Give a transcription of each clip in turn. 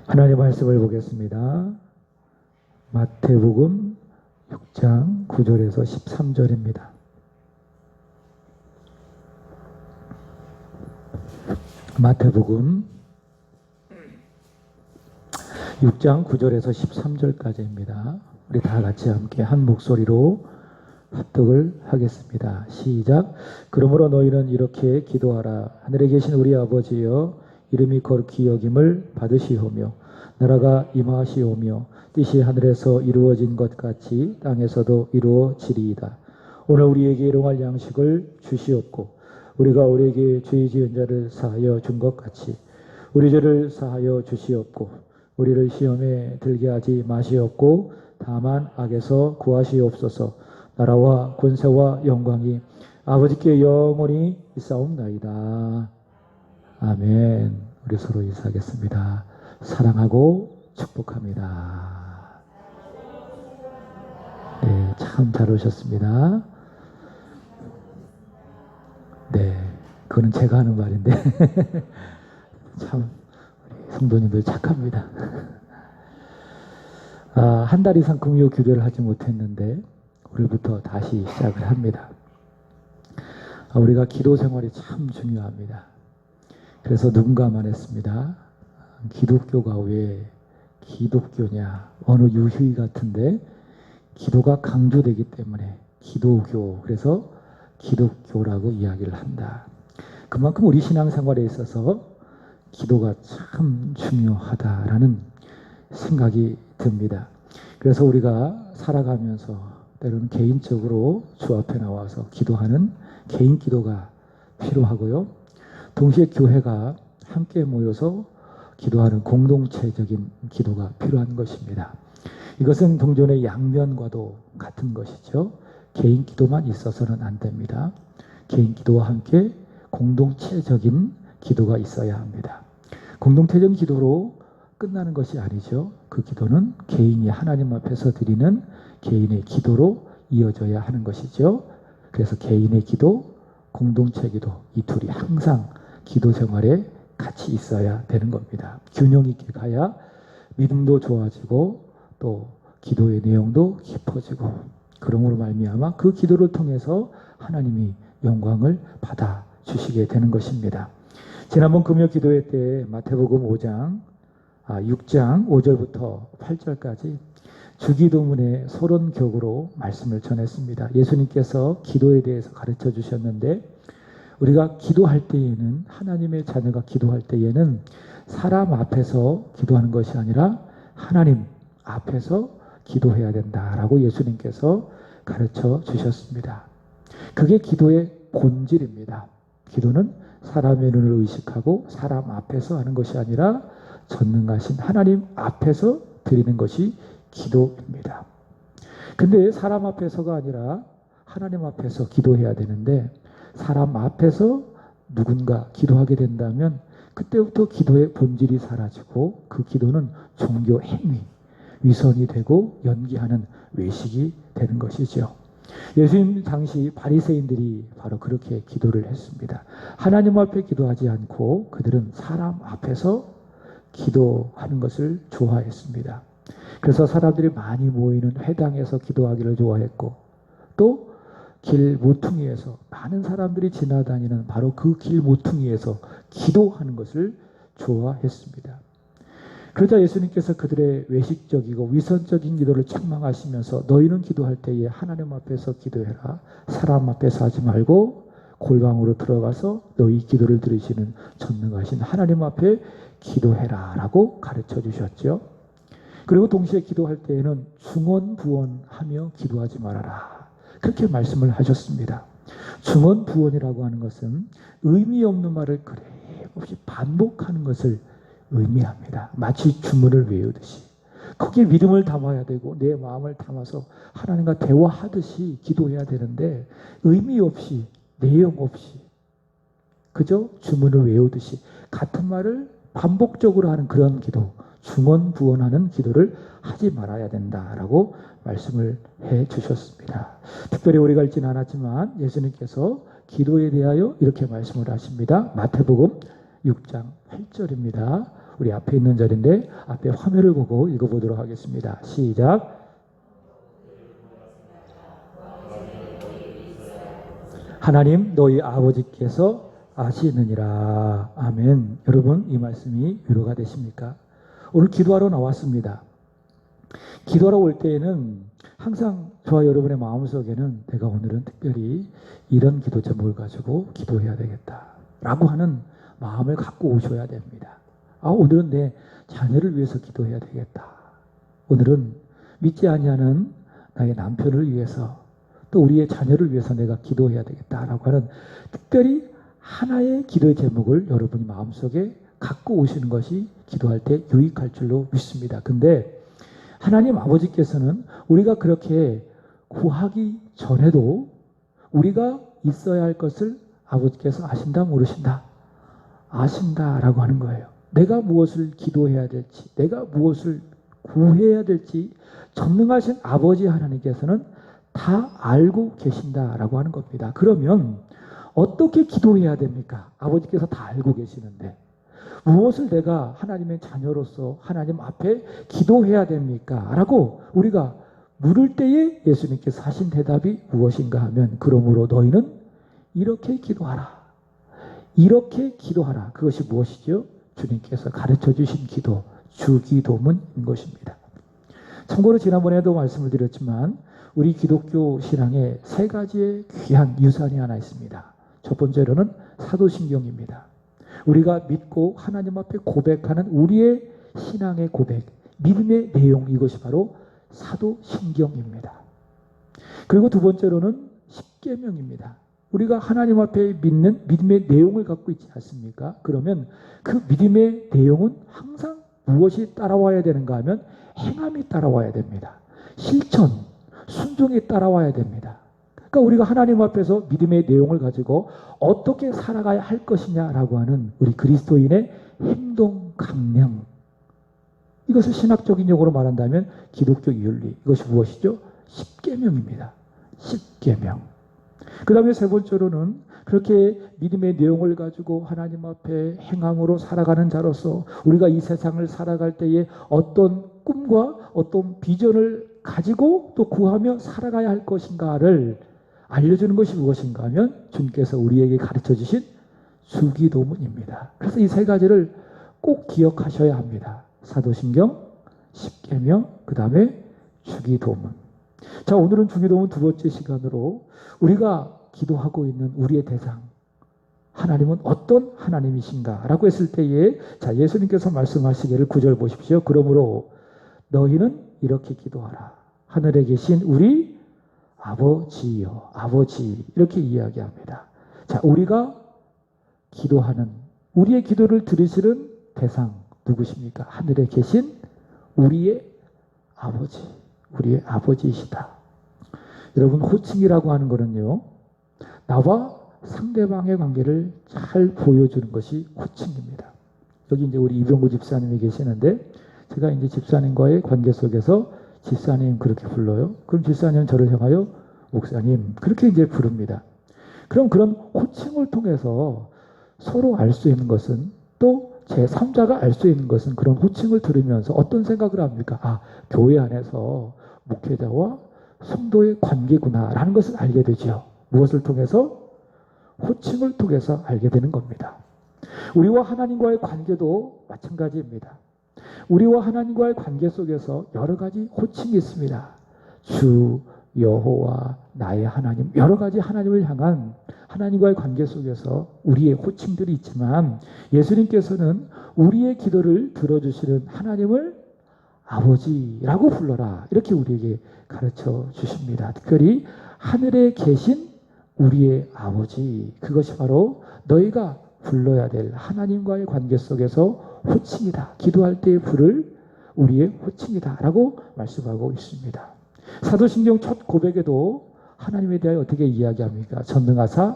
하나님 말씀을 보겠습니다. 마태복음 6장 9절에서 13절입니다. 마태복음 6장 9절에서 13절까지입니다. 우리 다 같이 함께 한 목소리로 합독을 하겠습니다. 시작. 그러므로 너희는 이렇게 기도하라. 하늘에 계신 우리 아버지여, 이름이 거룩히 여김을 받으시오며 나라가 임하시오며 뜻이 하늘에서 이루어진 것 같이 땅에서도 이루어지리이다. 오늘 우리에게 일용할 양식을 주시옵고 우리가 우리에게 죄 지은 자를 사하여 준 것 같이 우리 죄를 사하여 주시옵고 우리를 시험에 들게 하지 마시옵고 다만 악에서 구하시옵소서. 나라와 권세와 영광이 아버지께 영원히 있사옵나이다. 아멘. 우리 서로 인사하겠습니다. 사랑하고 축복합니다. 네, 참 잘 오셨습니다. 네, 그거는 제가 하는 말인데 참 우리 성도님들 착합니다. 한 달 이상 금요 규례를 하지 못했는데 오늘부터 다시 시작을 합니다. 우리가 기도 생활이 참 중요합니다. 그래서 누군가 말했습니다. 기독교가 왜 기독교냐, 어느 유희 같은데 기도가 강조되기 때문에 기도교, 그래서 기독교라고 이야기를 한다. 그만큼 우리 신앙생활에 있어서 기도가 참 중요하다라는 생각이 듭니다. 그래서 우리가 살아가면서 때로는 개인적으로 주 앞에 나와서 기도하는 개인 기도가 필요하고요. 동시에 교회가 함께 모여서 기도하는 공동체적인 기도가 필요한 것입니다. 이것은 동전의 양면과도 같은 것이죠. 개인 기도만 있어서는 안 됩니다. 개인 기도와 함께 공동체적인 기도가 있어야 합니다. 공동체적인 기도로 끝나는 것이 아니죠. 그 기도는 개인이 하나님 앞에서 드리는 개인의 기도로 이어져야 하는 것이죠. 그래서 개인의 기도, 공동체 기도, 이 둘이 항상 기도 생활에 같이 있어야 되는 겁니다. 균형 있게 가야 믿음도 좋아지고 또 기도의 내용도 깊어지고, 그러므로 말미암아 그 기도를 통해서 하나님이 영광을 받아 주시게 되는 것입니다. 지난번 금요 기도회 때 마태복음 6장 5절부터 8절까지 주기도문의 서론격으로 말씀을 전했습니다. 예수님께서 기도에 대해서 가르쳐 주셨는데, 우리가 기도할 때에는, 하나님의 자녀가 기도할 때에는 사람 앞에서 기도하는 것이 아니라 하나님 앞에서 기도해야 된다라고 예수님께서 가르쳐 주셨습니다. 그게 기도의 본질입니다. 기도는 사람의 눈을 의식하고 사람 앞에서 하는 것이 아니라 전능하신 하나님 앞에서 드리는 것이 기도입니다. 근데 사람 앞에서가 아니라 하나님 앞에서 기도해야 되는데, 사람 앞에서 누군가 기도하게 된다면 그때부터 기도의 본질이 사라지고 그 기도는 종교 행위, 위선이 되고 연기하는 외식이 되는 것이죠. 예수님 당시 바리새인들이 바로 그렇게 기도를 했습니다. 하나님 앞에 기도하지 않고 그들은 사람 앞에서 기도하는 것을 좋아했습니다. 그래서 사람들이 많이 모이는 회당에서 기도하기를 좋아했고, 또 길 모퉁이에서 많은 사람들이 지나다니는 바로 그 길 모퉁이에서 기도하는 것을 좋아했습니다. 그러자 예수님께서 그들의 외식적이고 위선적인 기도를 책망하시면서 너희는 기도할 때에 하나님 앞에서 기도해라. 사람 앞에서 하지 말고 골방으로 들어가서 너희 기도를 들으시는 전능하신 하나님 앞에 기도해라 라고 가르쳐 주셨죠. 그리고 동시에 기도할 때에는 중언부언하며 기도하지 말아라, 그렇게 말씀을 하셨습니다. 중언부언이라고 하는 것은 의미 없는 말을 끊임없이 반복하는 것을 의미합니다. 마치 주문을 외우듯이 거기에 믿음을 담아야 되고 내 마음을 담아서 하나님과 대화하듯이 기도해야 되는데, 의미 없이 내용 없이 그저 주문을 외우듯이 같은 말을 반복적으로 하는 그런 기도, 중언부언하는 기도를 하지 말아야 된다라고 말씀을 해 주셨습니다. 특별히 우리가 읽지는 않았지만 예수님께서 기도에 대하여 이렇게 말씀을 하십니다. 마태복음 6장 8절입니다. 우리 앞에 있는 자리인데 앞에 화면을 보고 읽어보도록 하겠습니다. 시작. 하나님 너희 아버지께서 아시느니라. 아멘. 여러분 이 말씀이 위로가 되십니까? 오늘 기도하러 나왔습니다. 기도하러 올 때에는 항상 저와 여러분의 마음속에는 내가 오늘은 특별히 이런 기도 제목을 가지고 기도해야 되겠다라고 하는 마음을 갖고 오셔야 됩니다. 오늘은 내 자녀를 위해서 기도해야 되겠다. 오늘은 믿지 아니하는 나의 남편을 위해서 또 우리의 자녀를 위해서 내가 기도해야 되겠다라고 하는 특별히 하나의 기도의 제목을 여러분이 마음속에 갖고 오시는 것이 기도할 때 유익할 줄로 믿습니다. 근데 하나님 아버지께서는 우리가 그렇게 구하기 전에도 우리가 있어야 할 것을 아버지께서 아신다 모르신다? 아신다라고 하는 거예요. 내가 무엇을 기도해야 될지, 내가 무엇을 구해야 될지 전능하신 아버지 하나님께서는 다 알고 계신다라고 하는 겁니다. 그러면 어떻게 기도해야 됩니까? 아버지께서 다 알고 계시는데 무엇을 내가 하나님의 자녀로서 하나님 앞에 기도해야 됩니까? 라고 우리가 물을 때에 예수님께서 하신 대답이 무엇인가 하면 그러므로 너희는 이렇게 기도하라. 이렇게 기도하라. 그것이 무엇이죠? 주님께서 가르쳐 주신 기도, 주기도문인 것입니다. 참고로 지난번에도 말씀을 드렸지만 우리 기독교 신앙에 세 가지의 귀한 유산이 하나 있습니다. 첫 번째로는 사도신경입니다. 우리가 믿고 하나님 앞에 고백하는 우리의 신앙의 고백, 믿음의 내용, 이것이 바로 사도신경입니다. 그리고 두 번째로는 십계명입니다. 우리가 하나님 앞에 믿는 믿음의 내용을 갖고 있지 않습니까? 그러면 그 믿음의 내용은 항상 무엇이 따라와야 되는가 하면 행함이 따라와야 됩니다. 실천, 순종이 따라와야 됩니다. 그러니까 우리가 하나님 앞에서 믿음의 내용을 가지고 어떻게 살아가야 할 것이냐라고 하는 우리 그리스도인의 행동 강령, 이것을 신학적인 용어로 말한다면 기독교 윤리, 이것이 무엇이죠? 십계명입니다. 십계명. 그 다음에 세 번째로는 그렇게 믿음의 내용을 가지고 하나님 앞에 행함으로 살아가는 자로서 우리가 이 세상을 살아갈 때에 어떤 꿈과 어떤 비전을 가지고 또 구하며 살아가야 할 것인가를 알려주는 것이 무엇인가 하면 주님께서 우리에게 가르쳐 주신 주기도문입니다. 그래서 이 세 가지를 꼭 기억하셔야 합니다. 사도신경, 십계명, 그 다음에 주기도문. 자, 오늘은 주기도문 두 번째 시간으로 우리가 기도하고 있는 우리의 대상, 하나님은 어떤 하나님이신가? 라고 했을 때에 자, 예수님께서 말씀하시기를 9절 보십시오. 그러므로 너희는 이렇게 기도하라. 하늘에 계신 우리 아버지여, 아버지, 이렇게 이야기합니다. 자, 우리가 기도하는, 우리의 기도를 들으시는 대상 누구십니까? 하늘에 계신 우리의 아버지, 우리의 아버지이시다. 여러분, 호칭이라고 하는 거는요, 나와 상대방의 관계를 잘 보여주는 것이 호칭입니다. 여기 이제 우리 이병구 집사님이 계시는데, 제가 이제 집사님과의 관계 속에서 집사님 그렇게 불러요. 그럼 집사님은 저를 향하여 목사님 그렇게 이제 부릅니다. 그럼 그런 호칭을 통해서 서로 알 수 있는 것은, 또 제3자가 알 수 있는 것은 그런 호칭을 들으면서 어떤 생각을 합니까? 교회 안에서 목회자와 성도의 관계구나 라는 것을 알게 되죠. 무엇을 통해서? 호칭을 통해서 알게 되는 겁니다. 우리와 하나님과의 관계도 마찬가지입니다. 우리와 하나님과의 관계 속에서 여러 가지 호칭이 있습니다. 주, 여호와, 나의 하나님, 여러 가지 하나님을 향한 하나님과의 관계 속에서 우리의 호칭들이 있지만 예수님께서는 우리의 기도를 들어주시는 하나님을 아버지라고 불러라, 이렇게 우리에게 가르쳐 주십니다. 특별히 하늘에 계신 우리의 아버지, 그것이 바로 너희가 불러야 될 하나님과의 관계 속에서 호칭이다. 기도할 때의 부를 우리의 호칭이다 라고 말씀하고 있습니다. 사도신경 첫 고백에도 하나님에 대하여 어떻게 이야기합니까? 전능하사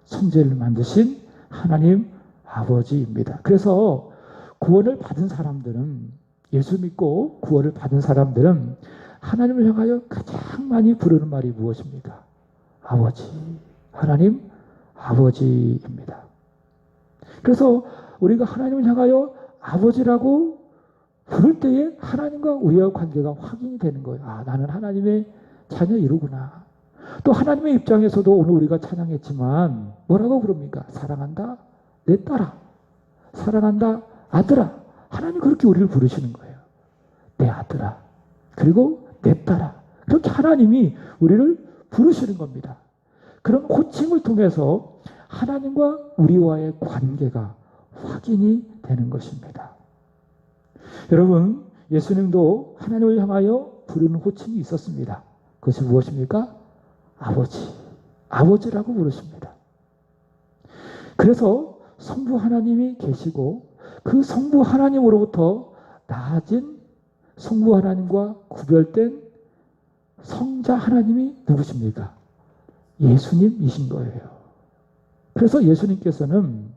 천지를 만드신 하나님 아버지입니다. 그래서 구원을 받은 사람들은, 예수 믿고 구원을 받은 사람들은 하나님을 향하여 가장 많이 부르는 말이 무엇입니까? 아버지, 하나님 아버지입니다. 그래서 우리가 하나님을 향하여 아버지라고 부를 때에 하나님과 우리의 관계가 확인이 되는 거예요. 아, 나는 하나님의 자녀이로구나. 또 하나님의 입장에서도 오늘 우리가 찬양했지만 뭐라고 부릅니까? 사랑한다 내 딸아, 사랑한다 아들아. 하나님 그렇게 우리를 부르시는 거예요. 내 아들아, 그리고 내 딸아. 그렇게 하나님이 우리를 부르시는 겁니다. 그런 호칭을 통해서 하나님과 우리와의 관계가 확인이 되는 것입니다. 여러분, 예수님도 하나님을 향하여 부르는 호칭이 있었습니다. 그것이 무엇입니까? 아버지, 아버지라고 부르십니다. 그래서 성부 하나님이 계시고 그 성부 하나님으로부터 나아진 성부 하나님과 구별된 성자 하나님이 누구십니까? 예수님이신 거예요. 그래서 예수님께서는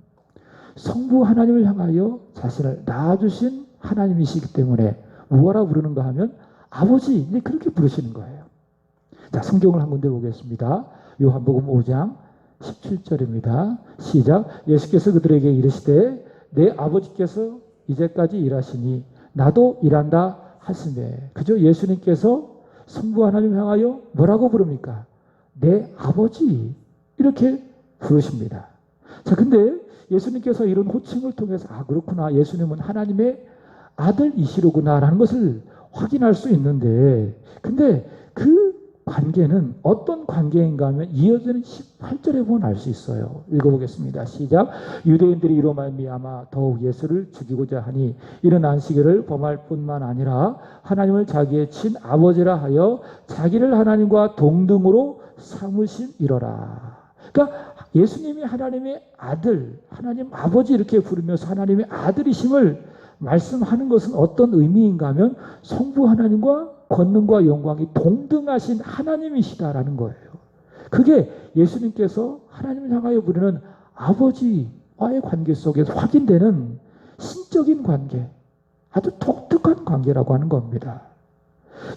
성부 하나님을 향하여 자신을 낳아주신 하나님이시기 때문에 뭐라 부르는가 하면 아버지, 이제 그렇게 부르시는 거예요. 자, 성경을 한 군데 보겠습니다. 요한복음 5장 17절입니다. 시작. 예수께서 그들에게 이르시되 내 아버지께서 이제까지 일하시니 나도 일한다 하시매. 그죠? 예수님께서 성부 하나님을 향하여 뭐라고 부릅니까? 내 아버지, 이렇게 부르십니다. 자, 근데 예수님께서 이런 호칭을 통해서 아, 그렇구나, 예수님은 하나님의 아들이시로구나 라는 것을 확인할 수 있는데, 근데 그 관계는 어떤 관계인가 하면 이어지는 18절에 보면 알 수 있어요. 읽어보겠습니다. 시작. 유대인들이 이로 말미암아 더욱 예수를 죽이고자 하니 이런 안식일을 범할 뿐만 아니라 하나님을 자기의 친아버지라 하여 자기를 하나님과 동등으로 삼으심이로라. 그러니까 예수님이 하나님의 아들, 하나님 아버지 이렇게 부르면서 하나님의 아들이심을 말씀하는 것은 어떤 의미인가 하면 성부 하나님과 권능과 영광이 동등하신 하나님이시다라는 거예요. 그게 예수님께서 하나님을 향하여 부르는 아버지와의 관계 속에서 확인되는 신적인 관계, 아주 독특한 관계라고 하는 겁니다.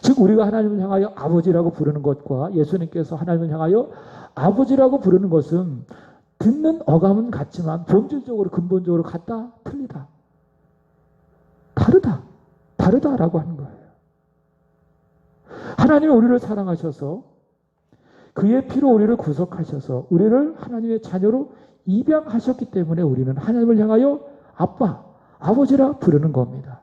즉 우리가 하나님을 향하여 아버지라고 부르는 것과 예수님께서 하나님을 향하여 아버지라고 부르는 것은 듣는 어감은 같지만 본질적으로 근본적으로 같다, 틀리다, 다르다라고 하는 거예요. 하나님이 우리를 사랑하셔서 그의 피로 우리를 구속하셔서 우리를 하나님의 자녀로 입양하셨기 때문에 우리는 하나님을 향하여 아빠, 아버지라 부르는 겁니다.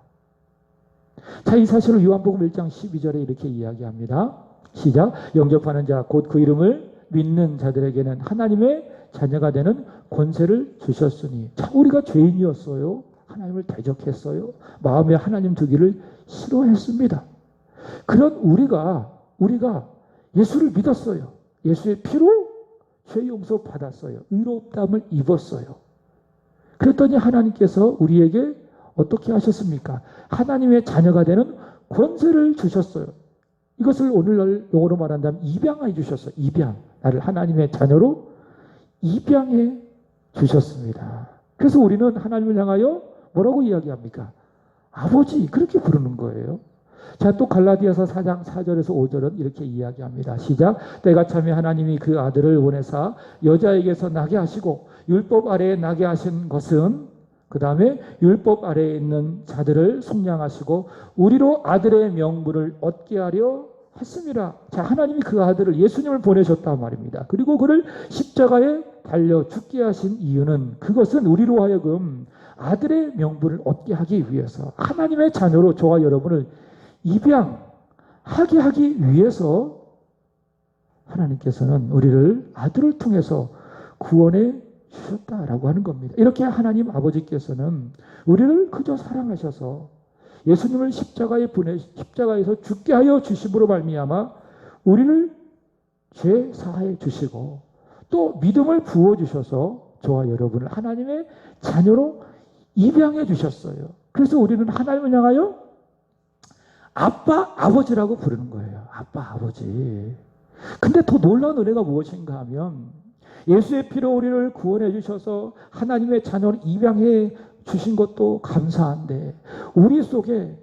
자, 이 사실을 요한복음 1장 12절에 이렇게 이야기합니다. 시작. 영접하는 자 곧 그 이름을 믿는 자들에게는 하나님의 자녀가 되는 권세를 주셨으니. 자, 우리가 죄인이었어요. 하나님을 대적했어요. 마음에 하나님 두기를 싫어했습니다. 그런 우리가 예수를 믿었어요. 예수의 피로 죄 용서 받았어요. 의롭다함을 입었어요. 그랬더니 하나님께서 우리에게 어떻게 하셨습니까? 하나님의 자녀가 되는 권세를 주셨어요. 이것을 오늘날 용어로 말한다면 입양해 주셨어요. 입양. 나를 하나님의 자녀로 입양해 주셨습니다. 그래서 우리는 하나님을 향하여 뭐라고 이야기합니까? 아버지, 그렇게 부르는 거예요. 자, 또 갈라디아서 4장 4절에서 5절은 이렇게 이야기합니다. 시작. 때가 차면 하나님이 그 아들을 보내사 여자에게서 나게 하시고 율법 아래에 나게 하신 것은 그 다음에 율법 아래에 있는 자들을 속량하시고 우리로 아들의 명분을 얻게 하려 했습니다. 자, 하나님이 그 아들을 예수님을 보내셨단 말입니다. 그리고 그를 십자가에 달려 죽게 하신 이유는 그것은 우리로 하여금 아들의 명분을 얻게 하기 위해서 하나님의 자녀로 저와 여러분을 입양하게 하기 위해서 하나님께서는 우리를 아들을 통해서 구원해 주셨다라고 하는 겁니다. 이렇게 하나님 아버지께서는 우리를 그저 사랑하셔서 예수님을 십자가에서 죽게 하여 주심으로 말미암아 우리를 죄 사하여 주시고 또 믿음을 부어 주셔서 저와 여러분을 하나님의 자녀로 입양해 주셨어요. 그래서 우리는 하나님을 향하여 아빠, 아버지라고 부르는 거예요. 아빠, 아버지. 근데 더 놀라운 은혜가 무엇인가 하면 예수의 피로 우리를 구원해 주셔서 하나님의 자녀를 입양해 주신 것도 감사한데 우리 속에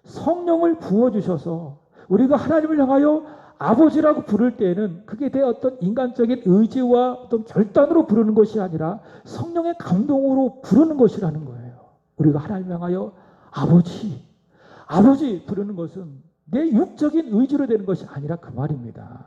성령을 부어주셔서 우리가 하나님을 향하여 아버지라고 부를 때에는 그게 내 어떤 인간적인 의지와 어떤 결단으로 부르는 것이 아니라 성령의 감동으로 부르는 것이라는 거예요. 우리가 하나님 향하여 아버지, 아버지 부르는 것은 내 육적인 의지로 되는 것이 아니라 그 말입니다.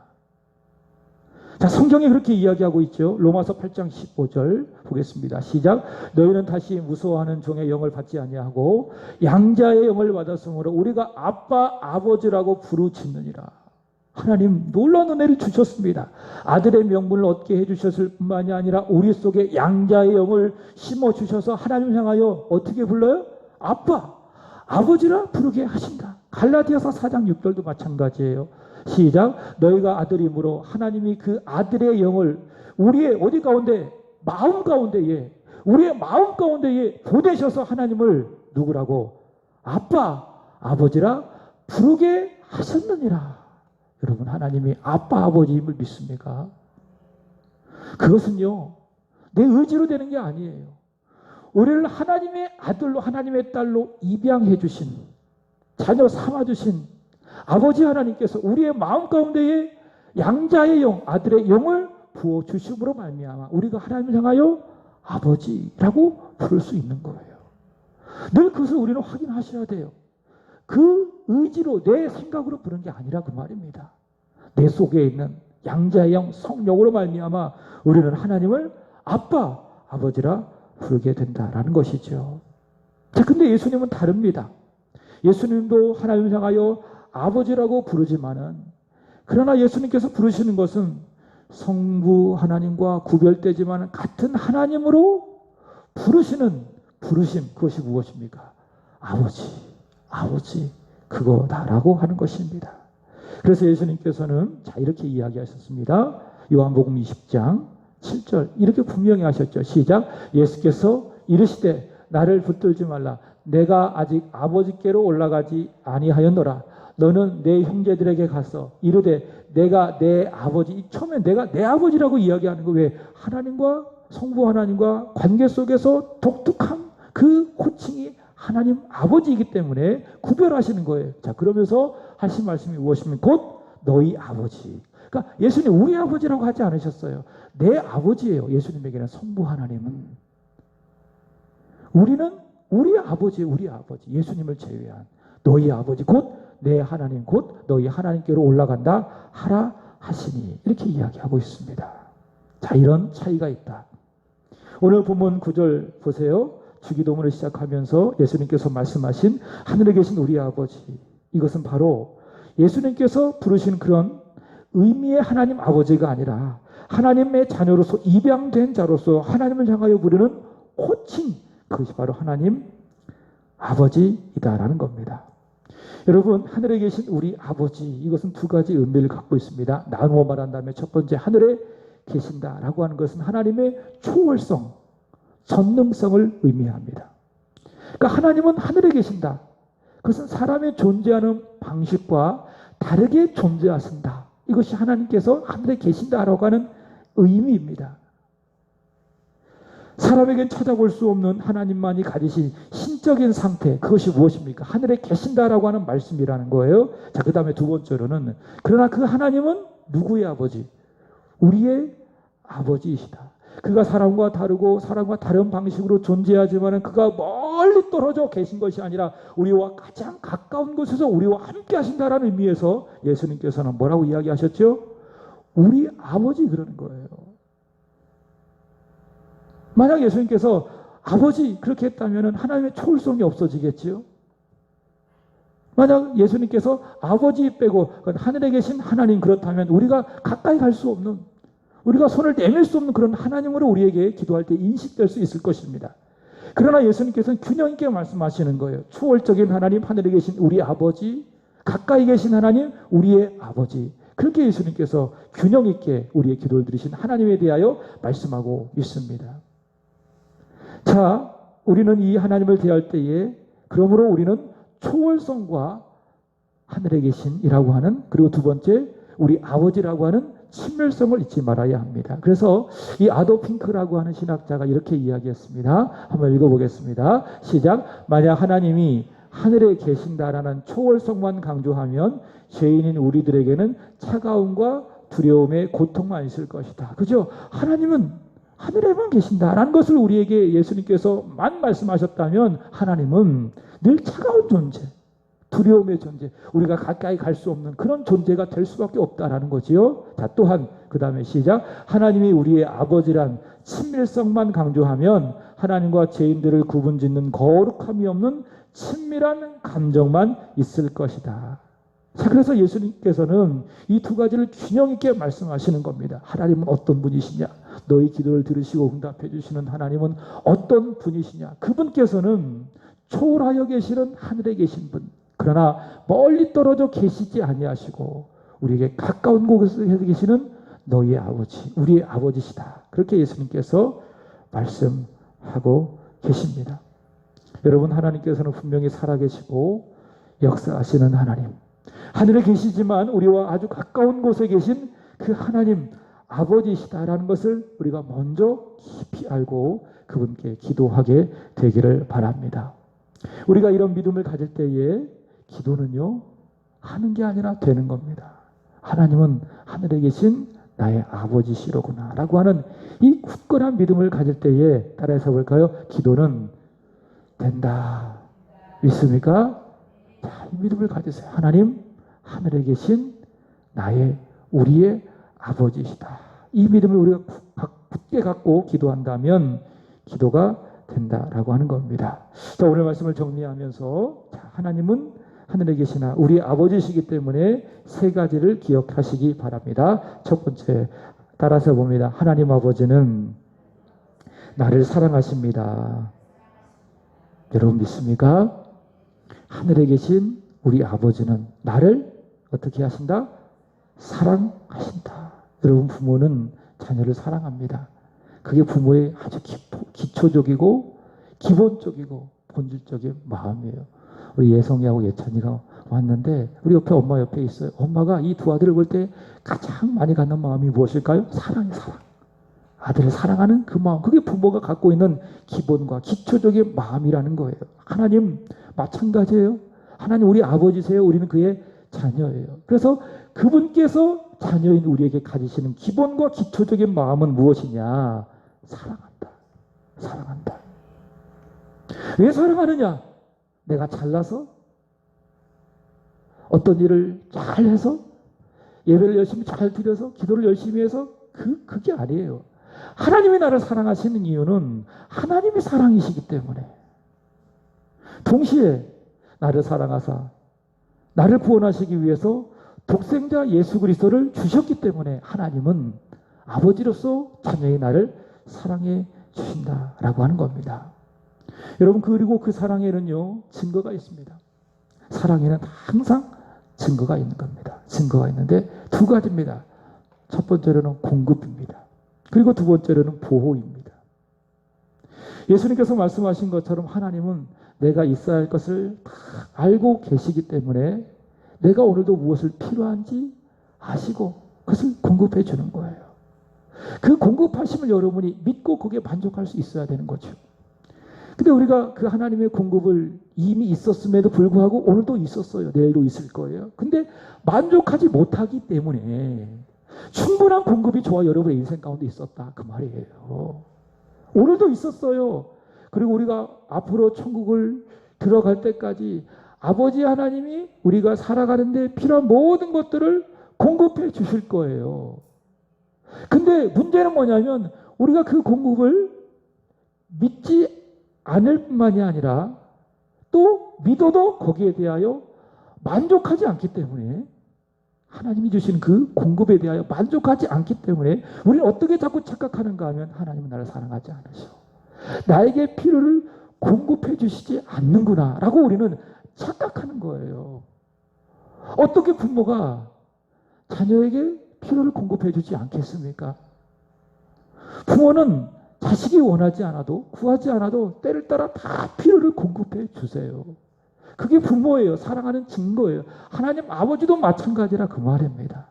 자, 성경이 그렇게 이야기하고 있죠. 로마서 8장 15절 보겠습니다. 시작. 너희는 다시 무서워하는 종의 영을 받지 아니하고 양자의 영을 받았으므로 우리가 아빠 아버지라고 부르짖느니라. 하나님 놀라운 은혜를 주셨습니다. 아들의 명분을 얻게 해주셨을 뿐만이 아니라 우리 속에 양자의 영을 심어주셔서 하나님 향하여 어떻게 불러요? 아빠, 아버지라 부르게 하신다. 갈라디아서 4장 6절도 마찬가지예요. 시작. 너희가 아들이므로 하나님이 그 아들의 영을 우리의 어디 가운데? 마음 가운데에, 우리의 마음 가운데에 보내셔서 하나님을 누구라고? 아빠, 아버지라 부르게 하셨느니라. 여러분, 하나님이 아빠, 아버지임을 믿습니까? 그것은요, 내 의지로 되는 게 아니에요. 우리를 하나님의 아들로, 하나님의 딸로 입양해 주신, 자녀 삼아 주신 아버지 하나님께서 우리의 마음 가운데에 양자의 영, 아들의 영을 부어 주심으로 말미암아 우리가 하나님을 향하여 아버지라고 부를 수 있는 거예요. 늘 그것을 우리는 확인하셔야 돼요. 그 의지로 내 생각으로 부르는 게 아니라 그 말입니다. 내 속에 있는 양자의 영, 성령으로 말미암아 우리는 하나님을 아빠, 아버지라 부르게 된다라는 것이죠. 자, 근데 예수님은 다릅니다. 예수님도 하나님을 향하여 아버지라고 부르지만은, 그러나 예수님께서 부르시는 것은 성부 하나님과 구별되지만 같은 하나님으로 부르시는 부르심, 그것이 무엇입니까? 아버지, 아버지, 그거다라고 하는 것입니다. 그래서 예수님께서는 자, 이렇게 이야기하셨습니다. 요한복음 20장 7절 이렇게 분명히 하셨죠. 시작. 예수께서 이르시되 나를 붙들지 말라. 내가 아직 아버지께로 올라가지 아니하였노라. 너는 내 형제들에게 가서 이르되 내가 내 아버지, 처음에 내가 내 아버지라고 이야기하는 거 왜? 하나님과 성부 하나님과 관계 속에서 독특한 그 호칭이 하나님 아버지이기 때문에 구별하시는 거예요. 자, 그러면서 하신 말씀이 무엇입니까? 곧 너희 아버지. 그러니까 예수님 우리 아버지라고 하지 않으셨어요. 내 아버지예요. 예수님에게는 성부 하나님은. 우리는 우리 아버지예요. 우리 아버지. 예수님을 제외한 너희 아버지 곧 내 하나님 곧 너희 하나님께로 올라간다 하라 하시니 이렇게 이야기하고 있습니다. 자, 이런 차이가 있다. 오늘 본문 9절 보세요. 주기도문을 시작하면서 예수님께서 말씀하신 하늘에 계신 우리 아버지, 이것은 바로 예수님께서 부르신 그런 의미의 하나님 아버지가 아니라 하나님의 자녀로서 입양된 자로서 하나님을 향하여 부르는 호칭, 그것이 바로 하나님 아버지이다라는 겁니다. 여러분, 하늘에 계신 우리 아버지, 이것은 두 가지 의미를 갖고 있습니다. 나누어 말한다면 첫 번째, 하늘에 계신다라고 하는 것은 하나님의 초월성, 전능성을 의미합니다. 그러니까 하나님은 하늘에 계신다. 그것은 사람의 존재하는 방식과 다르게 존재하신다. 이것이 하나님께서 하늘에 계신다라고 하는 의미입니다. 사람에겐 찾아볼 수 없는 하나님만이 가지신 신적인 상태, 그것이 무엇입니까? 하늘에 계신다라고 하는 말씀이라는 거예요. 자, 그 다음에 두 번째로는, 그러나 그 하나님은 누구의 아버지? 우리의 아버지이시다. 그가 사람과 다르고 사람과 다른 방식으로 존재하지만 그가 멀리 떨어져 계신 것이 아니라 우리와 가장 가까운 곳에서 우리와 함께 하신다라는 의미에서 예수님께서는 뭐라고 이야기하셨죠? 우리 아버지, 그러는 거예요. 만약 예수님께서 아버지 그렇게 했다면 하나님의 초월성이 없어지겠지요. 만약 예수님께서 아버지 빼고 하늘에 계신 하나님, 그렇다면 우리가 가까이 갈 수 없는, 우리가 손을 내밀 수 없는 그런 하나님으로 우리에게 기도할 때 인식될 수 있을 것입니다. 그러나 예수님께서는 균형 있게 말씀하시는 거예요. 초월적인 하나님, 하늘에 계신 우리 아버지, 가까이 계신 하나님, 우리의 아버지. 그렇게 예수님께서 균형 있게 우리의 기도를 들으신 하나님에 대하여 말씀하고 있습니다. 자, 우리는 이 하나님을 대할 때에 그러므로 우리는 초월성과 하늘에 계신이라고 하는, 그리고 두 번째 우리 아버지라고 하는 친밀성을 잊지 말아야 합니다. 그래서 이 아도 핑크라고 하는 신학자가 이렇게 이야기했습니다. 한번 읽어보겠습니다. 시작. 만약 하나님이 하늘에 계신다라는 초월성만 강조하면 죄인인 우리들에게는 차가움과 두려움의 고통만 있을 것이다. 그죠? 하나님은 하늘에만 계신다라는 것을 우리에게 예수님께서만 말씀하셨다면 하나님은 늘 차가운 존재, 두려움의 존재, 우리가 가까이 갈 수 없는 그런 존재가 될 수밖에 없다라는 거지요. 자, 또한 그 다음에 시작. 하나님이 우리의 아버지란 친밀성만 강조하면 하나님과 죄인들을 구분짓는 거룩함이 없는 친밀한 감정만 있을 것이다. 자, 그래서 예수님께서는 이 두 가지를 균형 있게 말씀하시는 겁니다. 하나님은 어떤 분이시냐? 너희 기도를 들으시고 응답해 주시는 하나님은 어떤 분이시냐? 그분께서는 초월하여 계시는 하늘에 계신 분, 그러나 멀리 떨어져 계시지 아니하시고 우리에게 가까운 곳에 계시는 너희의 아버지, 우리의 아버지시다. 그렇게 예수님께서 말씀하고 계십니다. 여러분, 하나님께서는 분명히 살아계시고 역사하시는 하나님, 하늘에 계시지만 우리와 아주 가까운 곳에 계신 그 하나님 아버지시다라는 것을 우리가 먼저 깊이 알고 그분께 기도하게 되기를 바랍니다. 우리가 이런 믿음을 가질 때에 기도는요, 하는 게 아니라 되는 겁니다. 하나님은 하늘에 계신 나의 아버지시로구나 라고 하는 이 굳건한 믿음을 가질 때에 따라서 볼까요? 기도는 된다. 믿습니까? 자, 이 믿음을 가지세요. 하나님, 하늘에 계신 나의, 우리의 아버지시다. 이 믿음을 우리가 굳게 갖고 기도한다면 기도가 된다라고 하는 겁니다. 자, 오늘 말씀을 정리하면서, 자, 하나님은 하늘에 계시나 우리 아버지시기 때문에 세 가지를 기억하시기 바랍니다. 첫 번째, 따라서 봅니다. 하나님 아버지는 나를 사랑하십니다. 여러분 믿습니까? 하늘에 계신 우리 아버지는 나를 어떻게 하신다? 사랑하신다. 여러분, 부모는 자녀를 사랑합니다. 그게 부모의 아주 기초적이고 기본적이고 본질적인 마음이에요. 우리 예성이하고 예찬이가 왔는데 우리 옆에 엄마 옆에 있어요. 엄마가 이 두 아들을 볼 때 가장 많이 갖는 마음이 무엇일까요? 사랑이에요. 사랑. 아들을 사랑하는 그 마음, 그게 부모가 갖고 있는 기본과 기초적인 마음이라는 거예요. 하나님 마찬가지예요. 하나님 우리 아버지세요. 우리는 그의 자녀예요. 그래서 그분께서 자녀인 우리에게 가지시는 기본과 기초적인 마음은 무엇이냐? 사랑한다. 사랑한다. 왜 사랑하느냐? 내가 잘나서? 어떤 일을 잘해서? 예배를 열심히 잘 드려서? 기도를 열심히 해서? 그게 아니에요. 하나님이 나를 사랑하시는 이유는 하나님이 사랑이시기 때문에. 동시에 나를 사랑하사 나를 구원하시기 위해서 독생자 예수 그리스도를 주셨기 때문에 하나님은 아버지로서 자녀의 나를 사랑해 주신다라고 하는 겁니다. 여러분, 그리고 그 사랑에는요, 증거가 있습니다. 사랑에는 항상 증거가 있는 겁니다. 증거가 있는데 두 가지입니다. 첫 번째로는 공급입니다. 그리고 두 번째로는 보호입니다. 예수님께서 말씀하신 것처럼 하나님은 내가 있어야 할 것을 다 알고 계시기 때문에 내가 오늘도 무엇을 필요한지 아시고 그것을 공급해 주는 거예요. 그 공급하심을 여러분이 믿고 거기에 만족할 수 있어야 되는 거죠. 근데 우리가 그 하나님의 공급을 이미 있었음에도 불구하고 오늘도 있었어요. 내일도 있을 거예요. 근데 만족하지 못하기 때문에 충분한 공급이 저와 여러분의 인생 가운데 있었다. 그 말이에요. 오늘도 있었어요. 그리고 우리가 앞으로 천국을 들어갈 때까지 아버지 하나님이 우리가 살아가는데 필요한 모든 것들을 공급해 주실 거예요. 근데 문제는 뭐냐면 우리가 그 공급을 믿지 않을 뿐만이 아니라 또 믿어도 거기에 대하여 만족하지 않기 때문에 하나님이 주신 그 공급에 대하여 만족하지 않기 때문에 우리는 어떻게 자꾸 착각하는가 하면 하나님은 나를 사랑하지 않으셔. 나에게 필요를 공급해 주시지 않는구나 라고 우리는 착각하는 거예요. 어떻게 부모가 자녀에게 필요를 공급해 주지 않겠습니까? 부모는 자식이 원하지 않아도 구하지 않아도 때를 따라 다 필요를 공급해 주세요. 그게 부모예요. 사랑하는 증거예요. 하나님 아버지도 마찬가지라 그 말입니다.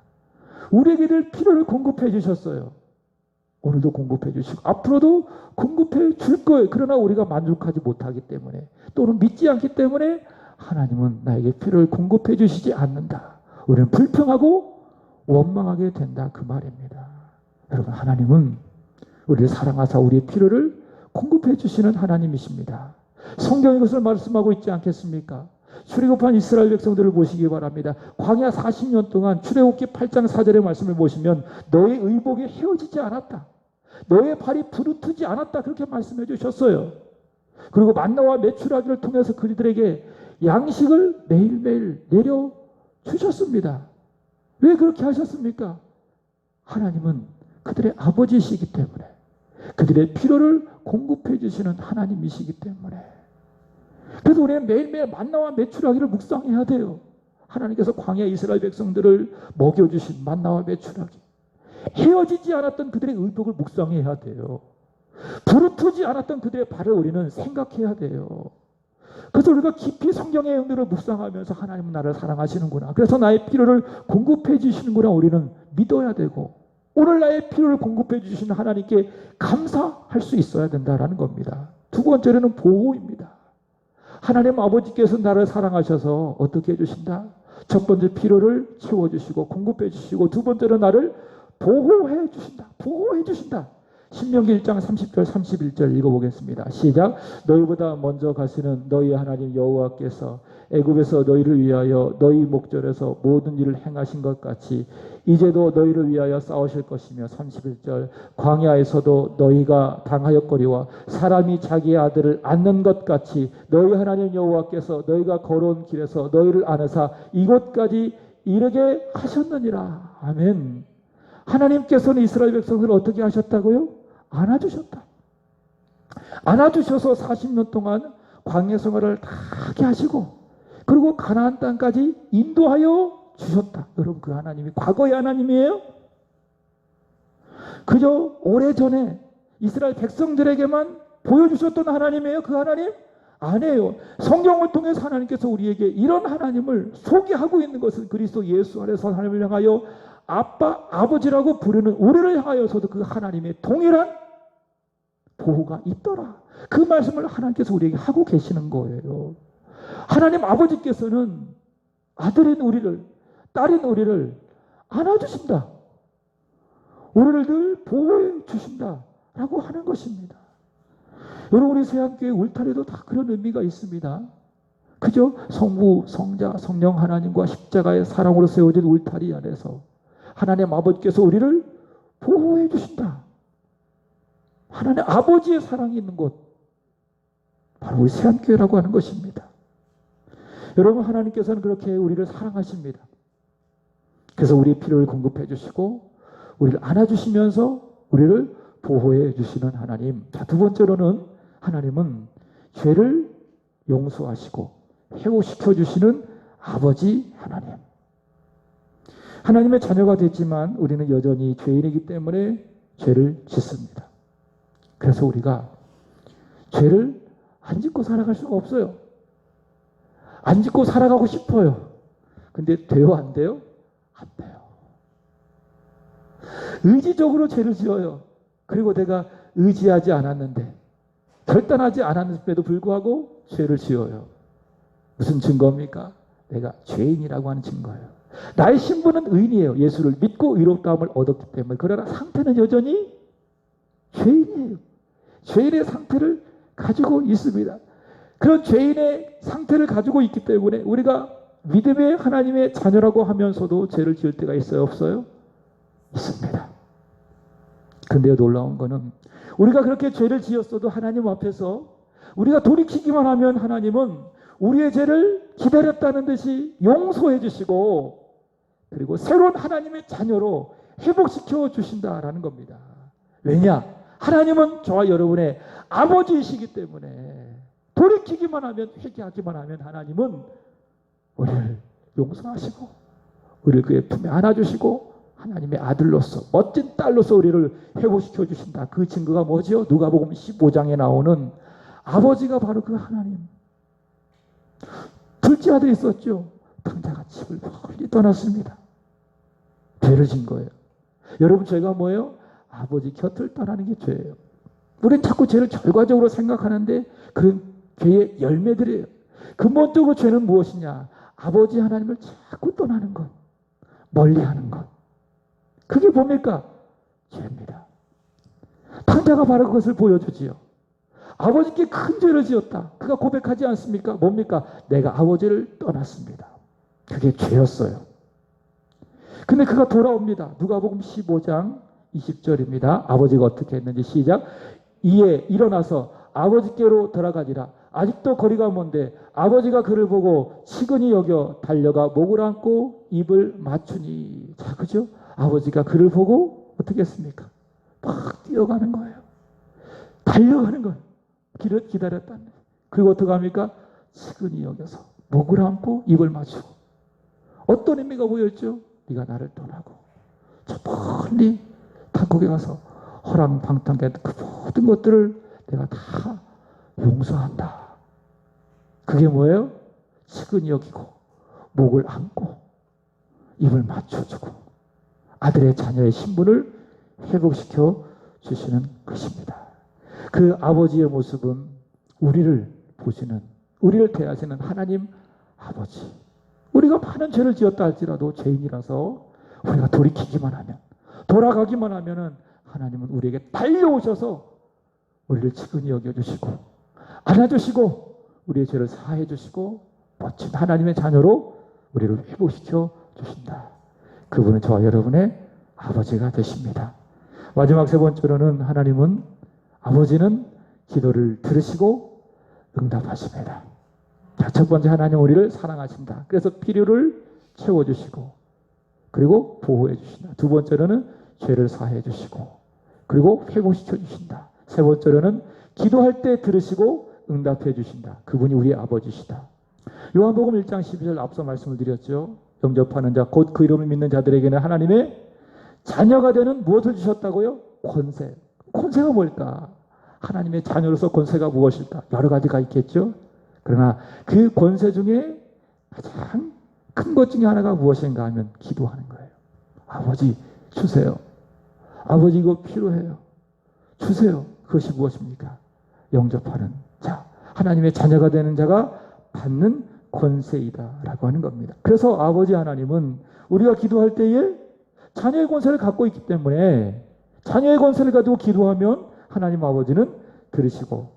우리에게 늘 필요를 공급해 주셨어요. 오늘도 공급해 주시고 앞으로도 공급해 줄 거예요. 그러나 우리가 만족하지 못하기 때문에 또는 믿지 않기 때문에 하나님은 나에게 필요를 공급해 주시지 않는다. 우리는 불평하고 원망하게 된다. 그 말입니다. 여러분, 하나님은 우리를 사랑하사 우리의 필요를 공급해 주시는 하나님이십니다. 성경이 그것을 말씀하고 있지 않겠습니까? 출애굽한 이스라엘 백성들을 보시기 바랍니다. 광야 40년 동안 출애굽기 8장 4절의 말씀을 보시면 너의 의복이 헤어지지 않았다. 너의 발이 부르트지 않았다. 그렇게 말씀해 주셨어요. 그리고 만나와 메추라기를 통해서 그들에게 양식을 매일매일 내려주셨습니다. 왜 그렇게 하셨습니까? 하나님은 그들의 아버지이시기 때문에, 그들의 필요를 공급해 주시는 하나님이시기 때문에. 그래서 우리는 매일매일 만나와 메추라기를 묵상해야 돼요. 하나님께서 광야 이스라엘 백성들을 먹여주신 만나와 메추라기, 헤어지지 않았던 그들의 의복을 묵상해야 돼요. 부르트지 않았던 그들의 발을 우리는 생각해야 돼요. 그래서 우리가 깊이 성경의 의미를 묵상하면서 하나님은 나를 사랑하시는구나, 그래서 나의 필요를 공급해 주시는구나 우리는 믿어야 되고, 오늘 나의 필요를 공급해 주시는 하나님께 감사할 수 있어야 된다는 겁니다. 두 번째로는 보호입니다. 하나님 아버지께서 나를 사랑하셔서 어떻게 해주신다? 첫 번째 필요를 채워주시고 공급해 주시고, 두 번째로 나를 보호해 주신다. 보호해 주신다. 신명기 1장 30절 31절 읽어보겠습니다. 시작. 너희보다 먼저 가시는 너희 하나님 여호와께서 애굽에서 너희를 위하여 너희 목전에서 모든 일을 행하신 것 같이 이제도 너희를 위하여 싸우실 것이며, 31절 광야에서도 너희가 당하였거리와 사람이 자기의 아들을 안는 것 같이 너희 하나님 여호와께서 너희가 걸어온 길에서 너희를 안으사 이곳까지 이르게 하셨느니라. 아멘. 하나님께서는 이스라엘 백성들을 어떻게 하셨다고요? 안아주셨다. 안아주셔서 40년 동안 광야 생활을 다 하게 하시고, 그리고 가나안 땅까지 인도하여 주셨다. 여러분, 그 하나님이 과거의 하나님이에요? 그저 오래전에 이스라엘 백성들에게만 보여주셨던 하나님이에요? 그 하나님? 아니에요. 성경을 통해서 하나님께서 우리에게 이런 하나님을 소개하고 있는 것은 그리스도 예수 안에서 하나님을 향하여 아빠, 아버지라고 부르는 우리를 향하여서도 그 하나님의 동일한 보호가 있더라. 그 말씀을 하나님께서 우리에게 하고 계시는 거예요. 하나님 아버지께서는 아들인 우리를, 딸인 우리를 안아주신다. 우리를 늘 보호해 주신다라고 하는 것입니다. 여러분, 우리 세안교회 울타리도 다 그런 의미가 있습니다. 그죠? 성부, 성자, 성령 하나님과 십자가의 사랑으로 세워진 울타리 안에서 하나님 아버지께서 우리를 보호해 주신다. 하나님 아버지의 사랑이 있는 곳, 바로 우리 세안교회라고 하는 것입니다. 여러분, 하나님께서는 그렇게 우리를 사랑하십니다. 그래서 우리의 필요를 공급해 주시고 우리를 안아주시면서 우리를 보호해 주시는 하나님. 자, 두 번째로는 하나님은 죄를 용서하시고 회복시켜 주시는 아버지 하나님. 하나님의 자녀가 됐지만 우리는 여전히 죄인이기 때문에 죄를 짓습니다. 그래서 우리가 죄를 안 짓고 살아갈 수가 없어요. 안 짓고 살아가고 싶어요. 근데 돼요, 안 돼요? 안 돼요. 의지적으로 죄를 지어요. 그리고 내가 의지하지 않았는데, 결단하지 않았는데도 불구하고 죄를 지어요. 무슨 증거입니까? 내가 죄인이라고 하는 증거예요. 나의 신분은 의인이에요. 예수를 믿고 의롭다함을 얻었기 때문에. 그러나 상태는 여전히 죄인이에요. 죄인의 상태를 가지고 있습니다. 그런 죄인의 상태를 가지고 있기 때문에 우리가 믿음의 하나님의 자녀라고 하면서도 죄를 지을 때가 있어요, 없어요? 있습니다. 근데 놀라운 거는 우리가 그렇게 죄를 지었어도 하나님 앞에서 우리가 돌이키기만 하면 하나님은 우리의 죄를 기다렸다는 듯이 용서해 주시고, 그리고 새로운 하나님의 자녀로 회복시켜 주신다라는 겁니다. 왜냐? 하나님은 저와 여러분의 아버지이시기 때문에 돌이키기만 하면, 회개하기만 하면 하나님은 우리를 용서하시고 우리를 그의 품에 안아주시고 하나님의 아들로서, 멋진 딸로서 우리를 회복시켜 주신다. 그 증거가 뭐죠? 누가복음 15장에 나오는 아버지가 바로 그 하나님. 둘째 아들이 있었죠. 당자가 집을 멀리 떠났습니다. 죄를 진 거예요. 여러분, 죄가 뭐예요? 아버지 곁을 떠나는 게 죄예요. 우리는 자꾸 죄를 결과적으로 생각하는데 그런 죄의 열매들이에요. 근본적으로 죄는 무엇이냐? 아버지 하나님을 자꾸 떠나는 것, 멀리하는 것. 그게 뭡니까? 죄입니다. 탕자가 바로 그것을 보여주지요. 아버지께 큰 죄를 지었다. 그가 고백하지 않습니까? 뭡니까? 내가 아버지를 떠났습니다. 그게 죄였어요. 근데 그가 돌아옵니다. 누가복음 15장 20절입니다. 아버지가 어떻게 했는지 시작. 이에 일어나서 아버지께로 돌아가니라. 아직도 거리가 먼데 아버지가 그를 보고 치근히 여겨 달려가 목을 안고 입을 맞추니. 자, 그죠? 아버지가 그를 보고 어떻게 했습니까? 막 뛰어가는 거예요. 달려가는 거예요. 기다렸다는 거예요. 그리고 어떻게 합니까? 치근히 여겨서 목을 안고 입을 맞추고. 어떤 의미가 보였죠? 네가 나를 떠나고 저 멀리 탕국에 가서 허랑방탕했던 그 모든 것들을 내가 다 용서한다. 그게 뭐예요? 치근히 여기고 목을 안고 입을 맞춰주고 아들의 자녀의 신분을 회복시켜 주시는 것입니다. 그 아버지의 모습은 우리를 보시는, 우리를 대하시는 하나님 아버지. 우리가 많은 죄를 지었다 할지라도 죄인이라서 우리가 돌이키기만 하면, 돌아가기만 하면은 하나님은 우리에게 달려오셔서 우리를 치근히 여겨주시고 안아주시고 우리의 죄를 사해 주시고 멋진 하나님의 자녀로 우리를 회복시켜 주신다. 그분은 저와 여러분의 아버지가 되십니다. 마지막 세 번째로는 하나님은, 아버지는 기도를 들으시고 응답하십니다. 자, 첫 번째, 하나님 우리를 사랑하신다. 그래서 필요를 채워주시고 그리고 보호해 주신다. 두 번째로는 죄를 사해 주시고 그리고 회복시켜 주신다. 세 번째로는 기도할 때 들으시고 응답해 주신다. 그분이 우리의 아버지시다. 요한복음 1장 12절 앞서 말씀을 드렸죠. 영접하는 자 곧 그 이름을 믿는 자들에게는 하나님의 자녀가 되는 무엇을 주셨다고요? 권세. 권세가 뭘까? 하나님의 자녀로서 권세가 무엇일까? 여러 가지가 있겠죠. 그러나 그 권세 중에 가장 큰 것 중에 하나가 무엇인가 하면 기도하는 거예요. 아버지 주세요. 아버지 이거 필요해요. 주세요. 그것이 무엇입니까? 영접하는 자, 하나님의 자녀가 되는 자가 받는 권세이다라고 하는 겁니다. 그래서 아버지 하나님은 우리가 기도할 때에 자녀의 권세를 갖고 있기 때문에 자녀의 권세를 가지고 기도하면 하나님 아버지는 들으시고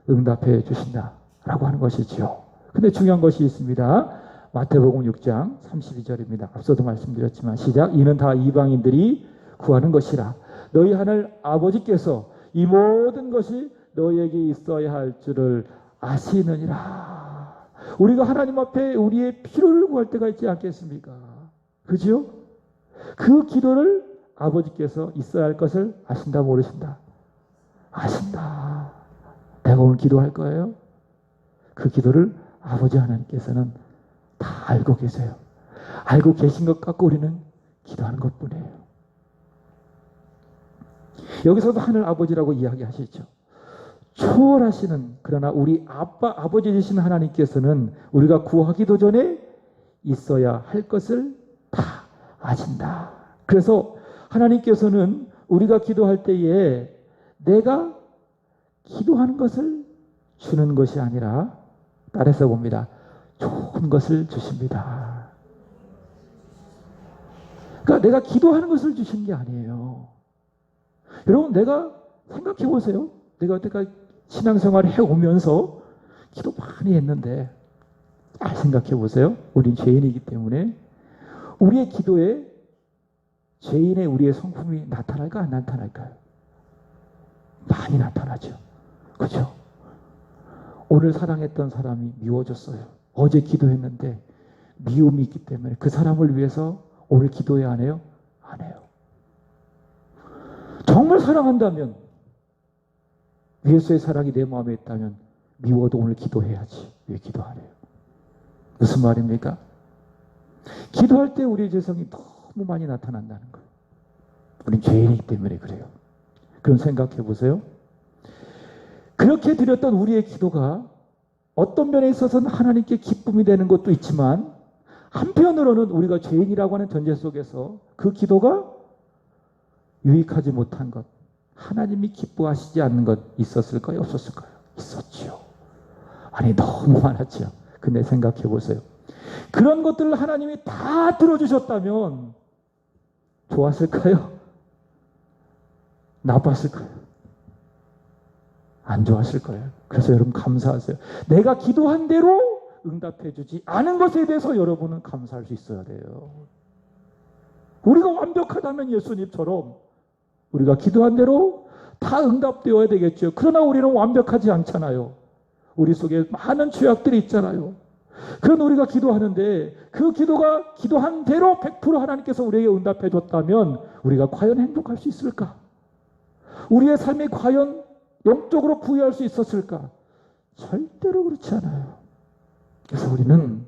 응답해 주신다라고 하는 것이지요. 근데 중요한 것이 있습니다. 마태복음 6장 32절입니다. 앞서도 말씀드렸지만 시작. 이는 다 이방인들이 구하는 것이라. 너희 하늘 아버지께서 이 모든 것이 너희에게 있어야 할 줄을 아시느니라. 우리가 하나님 앞에 우리의 필요를 구할 때가 있지 않겠습니까? 그죠? 그 기도를 아버지께서 있어야 할 것을 아신다 모르신다? 아신다. 내가 오늘 기도할 거예요. 그 기도를 아버지 하나님께서는 다 알고 계세요. 알고 계신 것 갖고 우리는 기도하는 것뿐이에요. 여기서도 하늘 아버지라고 이야기하시죠. 초월하시는, 그러나 우리 아버지 되신 하나님께서는 우리가 구하기도 전에 있어야 할 것을 다 아신다. 그래서 하나님께서는 우리가 기도할 때에 내가 기도하는 것을 주는 것이 아니라 따라서 봅니다. 좋은 것을 주십니다. 그러니까 내가 기도하는 것을 주신 게 아니에요. 여러분, 내가 생각해 보세요. 내가 여태까지 신앙생활을 해오면서 기도 많이 했는데 잘 생각해 보세요. 우린 죄인이기 때문에 우리의 기도에 죄인의 우리의 성품이 나타날까 안 나타날까요? 많이 나타나죠. 그렇죠? 오늘 사랑했던 사람이 미워졌어요. 어제 기도했는데 미움이 있기 때문에 그 사람을 위해서 오늘 기도해야 안 해요? 안 해요. 정말 사랑한다면, 예수의 사랑이 내 마음에 있다면 미워도 오늘 기도해야지. 왜 기도 안 해요? 무슨 말입니까? 기도할 때 우리의 죄성이 너무 많이 나타난다는 거예요. 우린 죄인이기 때문에 그래요. 그럼 생각해 보세요. 그렇게 드렸던 우리의 기도가 어떤 면에 있어서는 하나님께 기쁨이 되는 것도 있지만 한편으로는 우리가 죄인이라고 하는 전제 속에서 그 기도가 유익하지 못한 것, 하나님이 기뻐하시지 않는 것 있었을까요? 없었을까요? 있었지요. 아니, 너무 많았죠. 근데 생각해 보세요. 그런 것들을 하나님이 다 들어주셨다면 좋았을까요? 나빴을까요? 안 좋아하실 거예요. 그래서 여러분 감사하세요. 내가 기도한 대로 응답해 주지 않은 것에 대해서 여러분은 감사할 수 있어야 돼요. 우리가 완벽하다면 예수님처럼 우리가 기도한 대로 다 응답되어야 되겠죠. 그러나 우리는 완벽하지 않잖아요. 우리 속에 많은 죄악들이 있잖아요. 그런 우리가 기도하는데 그 기도가 기도한 대로 100% 하나님께서 우리에게 응답해 줬다면 우리가 과연 행복할 수 있을까? 우리의 삶이 과연 영적으로 부유할 수 있었을까? 절대로 그렇지 않아요. 그래서 우리는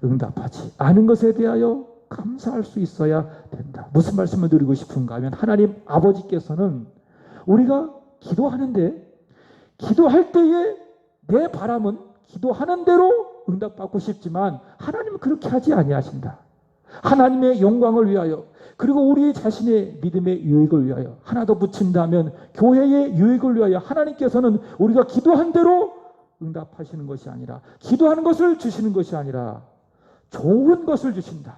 응답하지 않은 것에 대하여 감사할 수 있어야 된다. 무슨 말씀을 드리고 싶은가 하면 하나님 아버지께서는 우리가 기도하는데 기도할 때에 내 바람은 기도하는 대로 응답받고 싶지만 하나님은 그렇게 하지 아니하신다. 하나님의 영광을 위하여 그리고 우리 자신의 믿음의 유익을 위하여 하나 더 붙인다면 교회의 유익을 위하여 하나님께서는 우리가 기도한 대로 응답하시는 것이 아니라 기도하는 것을 주시는 것이 아니라 좋은 것을 주신다.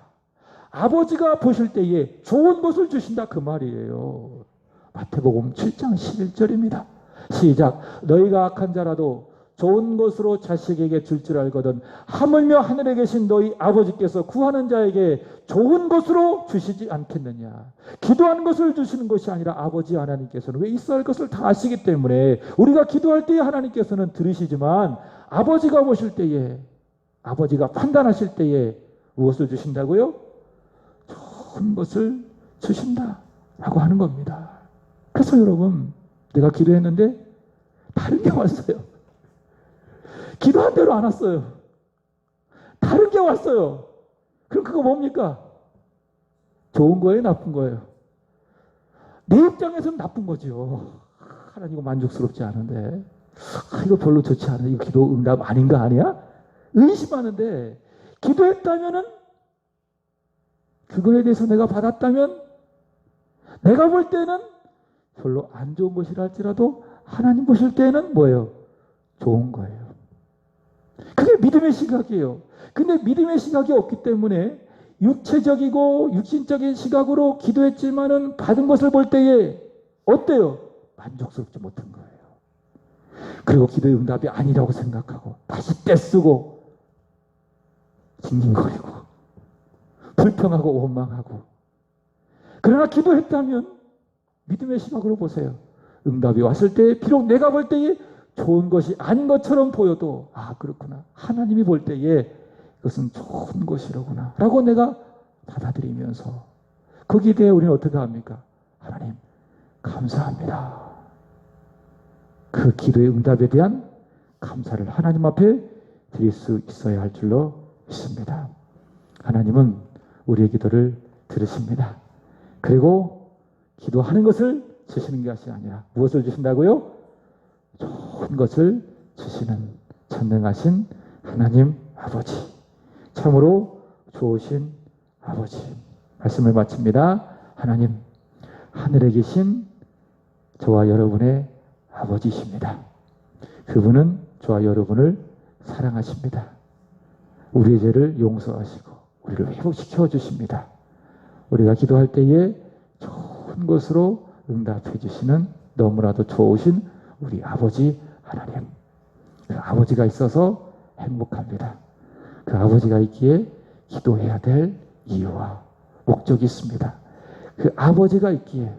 아버지가 보실 때에 좋은 것을 주신다 그 말이에요. 마태복음 7장 11절입니다. 시작. 너희가 악한 자라도 좋은 것으로 자식에게 줄 줄 알거든 하물며 하늘에 계신 너희 아버지께서 구하는 자에게 좋은 것으로 주시지 않겠느냐. 기도하는 것을 주시는 것이 아니라 아버지 하나님께서는 왜 있어야 할 것을 다 아시기 때문에 우리가 기도할 때에 하나님께서는 들으시지만 아버지가 보실 때에 아버지가 판단하실 때에 무엇을 주신다고요? 좋은 것을 주신다라고 하는 겁니다. 그래서 여러분 내가 기도했는데 다른 게 왔어요. 기도한 대로 안 왔어요. 다른 게 왔어요. 그럼 그거 뭡니까? 좋은 거예요? 나쁜 거예요? 내 입장에서는 나쁜 거죠. 하나님 이거 만족스럽지 않은데 이거 별로 좋지 않은데 이거 기도 응답 아닌가 아니야? 의심하는데 기도했다면은 그거에 대해서 내가 받았다면 내가 볼 때는 별로 안 좋은 것이라 할지라도 하나님 보실 때는 뭐예요? 좋은 거예요. 그게 믿음의 시각이에요. 근데 믿음의 시각이 없기 때문에 육체적이고 육신적인 시각으로 기도했지만은 받은 것을 볼 때에 어때요? 만족스럽지 못한 거예요. 그리고 기도의 응답이 아니라고 생각하고 다시 떼쓰고 징징거리고 불평하고 원망하고. 그러나 기도했다면 믿음의 시각으로 보세요. 응답이 왔을 때 비록 내가 볼 때에 좋은 것이 아닌 것처럼 보여도 아 그렇구나. 하나님이 볼 때에 이것은 좋은 것이로구나 라고 내가 받아들이면서 거기에 대해 우리는 어떻게 합니까? 하나님 감사합니다. 그 기도의 응답에 대한 감사를 하나님 앞에 드릴 수 있어야 할 줄로 믿습니다. 하나님은 우리의 기도를 들으십니다. 그리고 기도하는 것을 주시는 것이 아니라 무엇을 주신다고요? 좋은 것을 주시는 전능하신 하나님 아버지, 참으로 좋으신 아버지. 말씀을 마칩니다. 하나님, 하늘에 계신 저와 여러분의 아버지십니다. 그분은 저와 여러분을 사랑하십니다. 우리의 죄를 용서하시고 우리를 회복시켜 주십니다. 우리가 기도할 때에 좋은 것으로 응답해 주시는 너무나도 좋으신 우리 아버지 하나님. 그 아버지가 있어서 행복합니다. 그 아버지가 있기에 기도해야 될 이유와 목적이 있습니다. 그 아버지가 있기에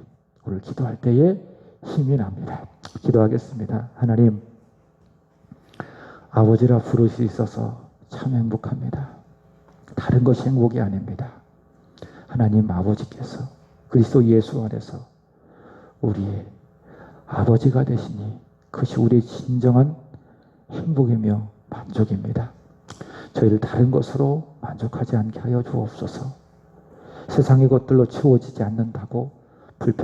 오늘 기도할 때에 힘이 납니다. 기도하겠습니다. 하나님, 아버지라 부를 수 있어서 참 행복합니다. 다른 것이 행복이 아닙니다. 하나님 아버지께서 그리스도 예수 안에서 우리의 아버지가 되시니 그것이 우리의 진정한 행복이며 만족입니다. 저희를 다른 것으로 만족하지 않게 하여 주옵소서. 세상의 것들로 채워지지 않는다고 불평